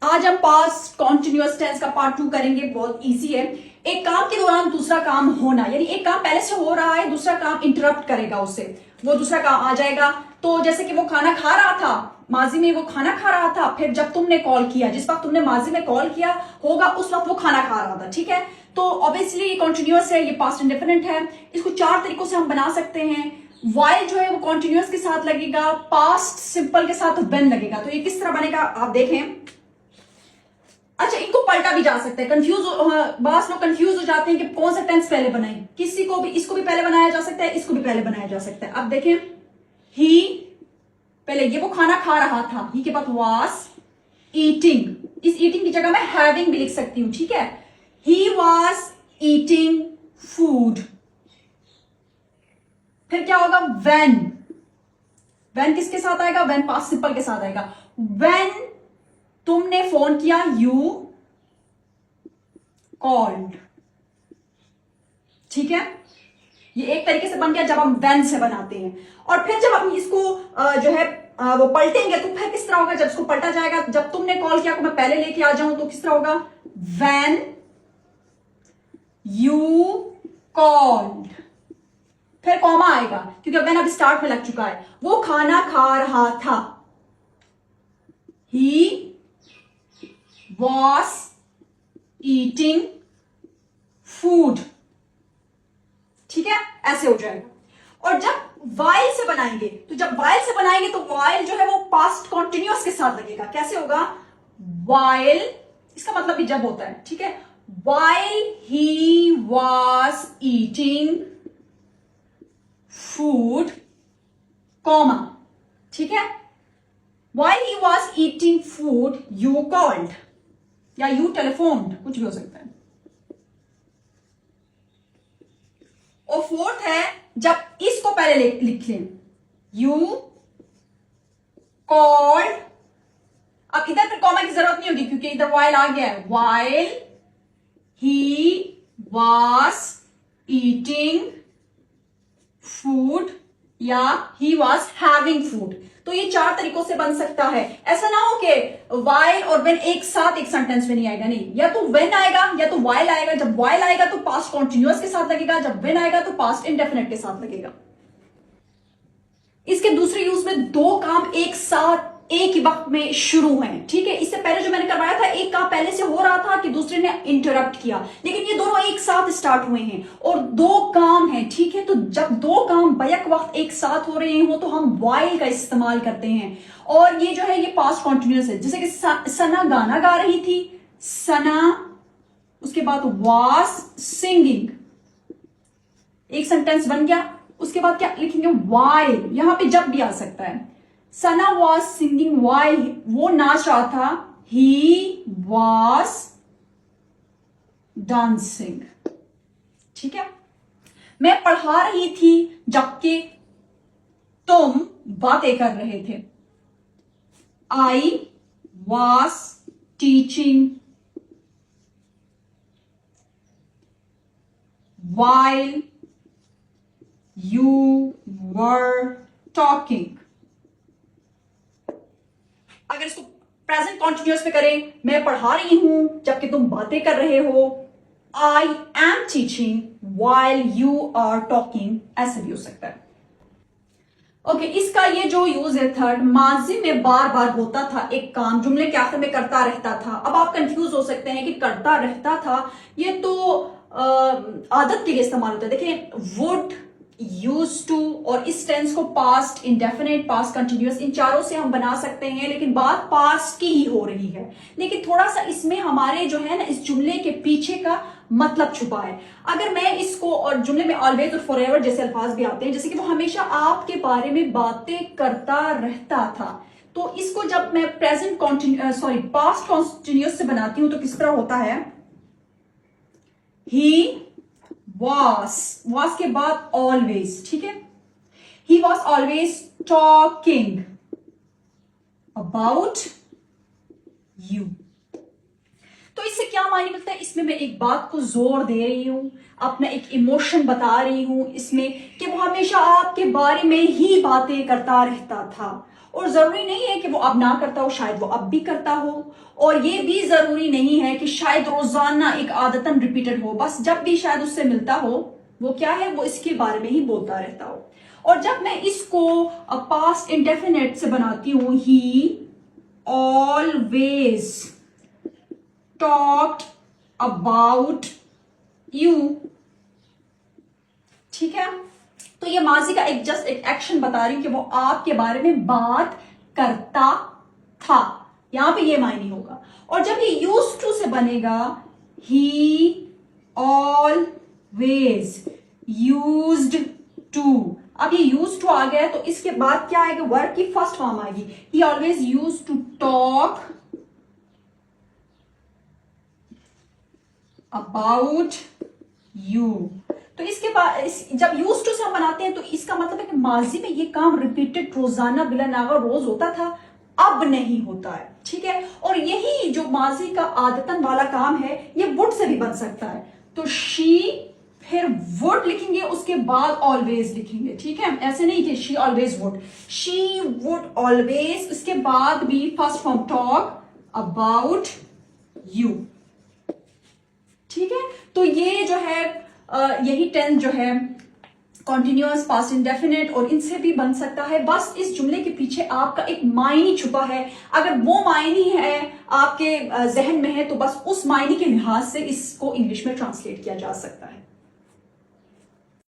आज हम past continuous tense का पार्ट 2 करेंगे। बहुत इजी है। एक काम के दौरान दूसरा काम होना, यानी एक काम पहले से हो रहा है, दूसरा काम इंटरप्ट करेगा उससे, वो दूसरा काम आ जाएगा। तो जैसे कि वो खाना खा रहा था, माजी में वो खाना खा रहा था, फिर जब तुमने कॉल किया, जिस वक्त तुमने माजी में कॉल किया होगा उस वक्त वो खाना खा रहा था। ठीक है, तो ऑब्वियसली ये कॉन्टिन्यूअस है, ये पास्ट इंडेफिनिट है। इसको 4 तरीकों से हम बना सकते हैं। वाइल जो है वो कॉन्टिन्यूअस के साथ लगेगा, पास्ट सिंपल के साथ व्हेन लगेगा। तो ये किस तरह बनेगा आप देखें। अच्छा, इनको पलटा भी जा सकता है। बास लोग कंफ्यूज हो जाते हैं कि कौन सा टेंस पहले बनाए। किसी को भी इसको भी पहले बनाया जा सकता है, इसको भी पहले बनाया जा सकता है। अब देखें, ही पहले ये वो खाना खा रहा था, ही के बाद वाज ईटिंग। इस ईटिंग की जगह मैं हैविंग भी लिख सकती हूं। ठीक है, ही वाज ईटिंग फूड। फिर क्या होगा, व्हेन। व्हेन किसके साथ आएगा, व्हेन पास्ट सिंपल के साथ आएगा। व्हेन तुमने फोन किया, यू कॉल्ड। ठीक है, ये एक तरीके से बन गया जब हम व्हेन से बनाते हैं। और फिर जब हम इसको जो है वो पलटेंगे तो फिर किस तरह होगा, जब इसको पलटा जाएगा, जब तुमने कॉल किया को मैं पहले लेके आ जाऊं तो किस तरह होगा, व्हेन यू कॉल्ड। फिर कॉमा आएगा क्योंकि व्हेन अब स्टार्ट में लग चुका है। वो खाना खा रहा था, ही was eating food। ठीक है, ऐसे हो जाएगा। और जब वाइल से बनाएंगे, तो जब वाइल से बनाएंगे तो वाइल जो है वो पास्ट कॉन्टिन्यूअस के साथ लगेगा। कैसे होगा, वाइल, इसका मतलब भी जब होता है। ठीक है, while he was eating food, comma. ठीक है, while he was eating food you called, या यू टेलीफोन्ड, कुछ भी हो सकता है। और फोर्थ है जब इसको पहले लिख लें, यू कॉल्ड। अब इधर फिर कॉमा की जरूरत नहीं होगी क्योंकि इधर वाइल आ गया है। While he was eating food या ही वॉज हैविंग फूड। तो ये 4 तरीकों से बन सकता है। ऐसा ना हो कि वाइल और व्हेन एक साथ एक सेंटेंस में नहीं आएगा, नहीं, या तो व्हेन आएगा या तो वाइल आएगा। जब वाइल आएगा तो पास्ट कॉन्टिन्यूअस के साथ लगेगा, जब व्हेन आएगा तो पास्ट इंडेफिनिट के साथ लगेगा। इसके दूसरे यूज में 2 काम एक साथ एक ही वक्त में शुरू हैं। ठीक है, इससे पहले जो मैंने करवाया था, एक काम पहले से हो रहा था कि दूसरे ने इंटरप्ट किया, लेकिन ये दोनों एक साथ स्टार्ट हुए हैं और 2 काम हैं। ठीक है, तो जब 2 काम बैक वक्त एक साथ हो रहे हो तो हम वाइल का इस्तेमाल करते हैं। और ये जो है ये पास्ट कॉन्टिन्यूअस है। जैसे कि सना गाना गा रही थी, सना, उसके बाद वाज सिंगिंग, एक सेंटेंस बन गया। उसके बाद क्या लिखेंगे, वाइल। यहां पे जब भी आ सकता है। सना वॉज सिंगिंग वाइल, वो नाच रहा था, ही वॉज डांसिंग। ठीक है, मैं पढ़ा रही थी जबकि तुम बातें कर रहे थे, I was teaching while you were talking. अगर इसको प्रेजेंट कॉन्टिन्यूअस में करें, मैं पढ़ा रही हूं जबकि तुम बातें कर रहे हो, I am teaching while you are talking, ऐसे भी हो सकता है। ओके, इसका ये जो यूज है थर्ड, माजी में बार बार होता था एक काम, जुमले के आखिर में करता रहता था। अब आप कंफ्यूज हो सकते हैं कि करता रहता था ये तो आदत के लिए इस्तेमाल होता है। देखिए, वुड, यूज टू और इस टेंस को पास्ट इंडेफिनिट, पास्ट कंटिन्यूअस, इन चारों से हम बना सकते हैं, लेकिन बात पास्ट की ही हो रही है। लेकिन थोड़ा सा इसमें हमारे जो है ना इस जुमले के पीछे का मतलब छुपा है। अगर मैं इसको, और जुमले में ऑलवेज और फॉरएवर जैसे अल्फाज भी आते हैं, जैसे कि वो हमेशा आपके बारे में बातें करता रहता था, तो इसको जब मैं प्रेजेंट पास्ट कॉन्टिन्यूअस से बनाती हूं तो किस तरह होता है, ही was के बाद always। ठीक है, he was always talking about you। तो इससे क्या मायने मिलता है, इसमें मैं एक बात को जोर दे रही हूं, अपना एक इमोशन बता रही हूं इसमें कि वो हमेशा आपके बारे में ही बातें करता रहता था। और जरूरी नहीं है कि वो अब ना करता हो, शायद वो अब भी करता हो, और ये भी जरूरी नहीं है कि शायद रोजाना एक आदतन रिपीटेड हो, बस जब भी शायद उससे मिलता हो वो क्या है, वो इसके बारे में ही बोलता रहता हो। और जब मैं इसको पास्ट इंडेफिनिट से बनाती हूं, ही ऑलवेज टॉक्ड अबाउट यू, ठीक है, तो ये माजी का एक जस्ट एक एक्शन बता रही हूं कि वो आपके बारे में बात करता था, यहां पे ये मायने होगा। और जब ये यूज्ड टू से बनेगा, ही ऑलवेज यूज्ड टू, अब ये यूज्ड टू आ गया तो इसके बाद क्या आएगा, वर्ब की फर्स्ट फॉर्म आएगी, he always used to talk about you. तो इसके बाद जब यूज टू से हम बनाते हैं तो इसका मतलब है कि माजी में ये काम रिपीटेड रोजाना बिला नागा रोज होता था, अब नहीं होता है, ठीक है। और यही जो माजी का आदतन वाला काम है ये वुड से भी बन सकता है, तो शी फिर वुड लिखेंगे, उसके बाद ऑलवेज लिखेंगे, ठीक है, ऐसे नहीं कि she always would, she would always, उसके बाद भी first form talk about you, ठीक है। तो ये जो है यही टेंस जो है कॉन्टिन्यूअस पास्ट इंडेफिनिट, और इनसे भी बन सकता है, बस इस जुमले के पीछे आपका एक मायने छुपा है, अगर वो मायने है आपके जहन में है तो बस उस मायने के लिहाज से इसको इंग्लिश में ट्रांसलेट किया जा सकता है।